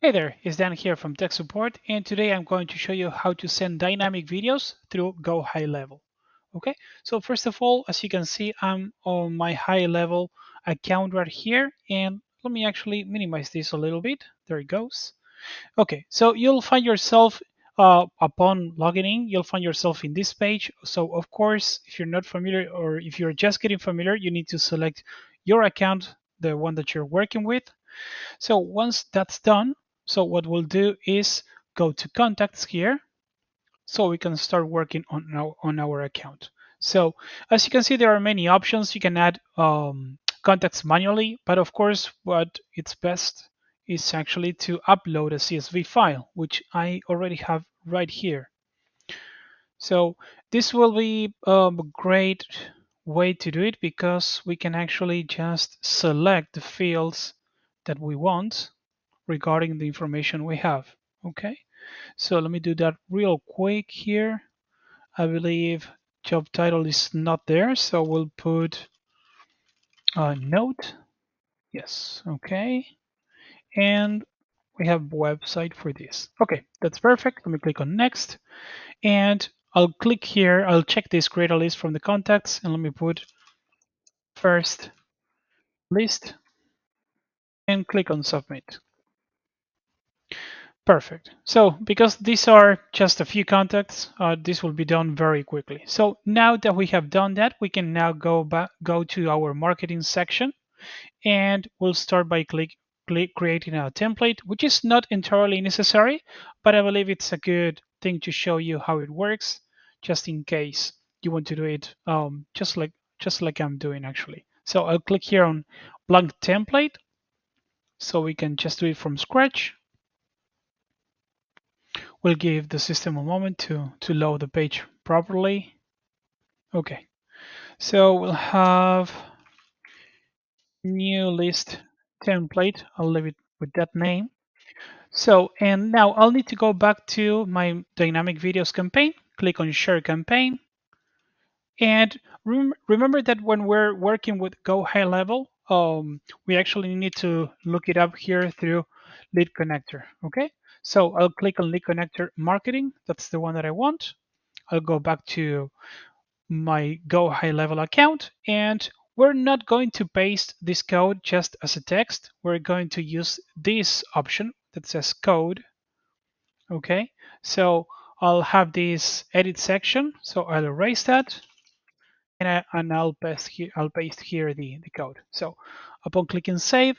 Hey there, it's Dan here from Tech Support, and today I'm going to show you how to send dynamic videos through Go HighLevel. Okay, so first of all, as you can see, I'm on my HighLevel account right here, and let me actually minimize this a little bit. There it goes. Okay, so you'll find yourself upon logging in, you'll find yourself in this page. So of course, if you're not familiar or if you're just getting familiar, you need to select your account, the one that you're working with. So once that's done, so what we'll do is go to contacts here so we can start working on our account. So as you can see, there are many options. You can add contacts manually, but of course, what it's best is actually to upload a CSV file, which I already have right here. So this will be a great way to do it because we can actually just select the fields that we want regarding the information we have. Okay, so let me do that real quick here. I believe job title is not there, so we'll put a note. Yes, okay. And we have website for this. Okay, that's perfect. Let me click on next. And I'll click here. I'll check this create a list from the contacts and let me put first list and click on submit. Perfect. So because these are just a few contacts, this will be done very quickly. So now that we have done that, we can now go to our marketing section, and we'll start by creating a template, which is not entirely necessary, but I believe it's a good thing to show you how it works, just in case you want to do it just like I'm doing actually. So I'll click here on blank template, so we can just do it from scratch. We'll give the system a moment to load the page properly. Okay, so we'll have new list template. I'll leave it with that name. So, and now I'll need to go back to my dynamic videos campaign, click on share campaign. And remember that when we're working with Go HighLevel, we actually need to look it up here through LeadConnector. Okay, so I'll click on LeadConnector Marketing. That's the one that I want. I'll go back to my Go HighLevel account, and we're not going to paste this code just as a text. We're going to use this option that says code. Okay, so I'll have this edit section, so I'll erase that, and I'll paste here the code. So upon clicking save,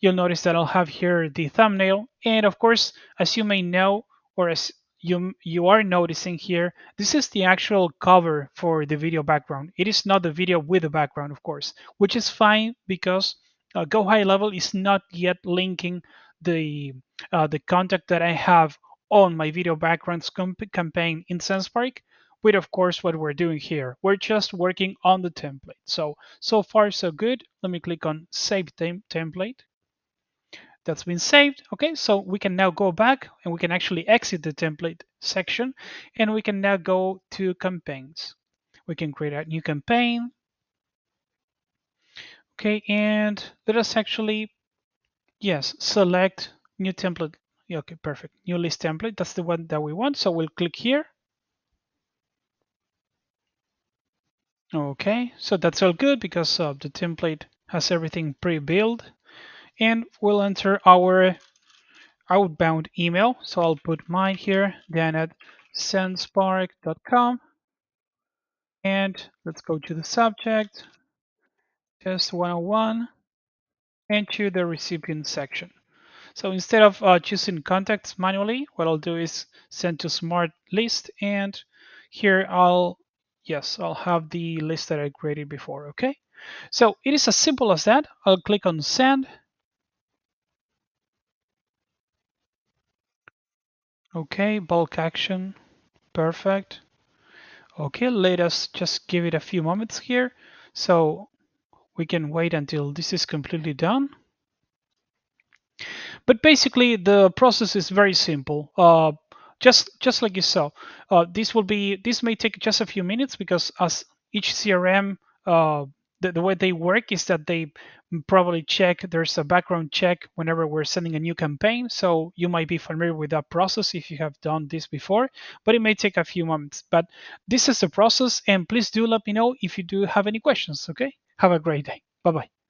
you'll notice that I'll have here the thumbnail. And of course, as you may know, or as you are noticing here, this is the actual cover for the video background. It is not the video with the background, of course, which is fine because Go HighLevel is not yet linking the contact that I have on my video backgrounds campaign in Sendspark with, of course, what we're doing here. We're just working on the template. So far so good. Let me click on Save Template. That's been saved. Okay, so we can now go back and we can actually exit the template section, and we can now go to campaigns. We can create a new campaign. Okay, and let us actually, yes, select new template. Yeah, okay, perfect. New list template. That's the one that we want. So we'll click here. Okay, so that's all good because the template has everything pre-built, and we'll enter our outbound email. So I'll put mine here, Dan at sendspark.com. And let's go to the subject, test 101, and to the recipient section. So instead of choosing contacts manually, what I'll do is send to smart list, and here I'll have the list that I created before. Okay, so it is as simple as that. I'll click on send. Okay, bulk action, perfect. Okay, let us just give it a few moments here, so we can wait until this is completely done. But basically, the process is very simple. Just like you saw, this may take just a few minutes because as each CRM the way they work is that they probably check, there's a background check whenever we're sending a new campaign. So you might be familiar with that process if you have done this before, but it may take a few moments. But this is the process, and please do let me know if you do have any questions. Okay, have a great day. Bye bye.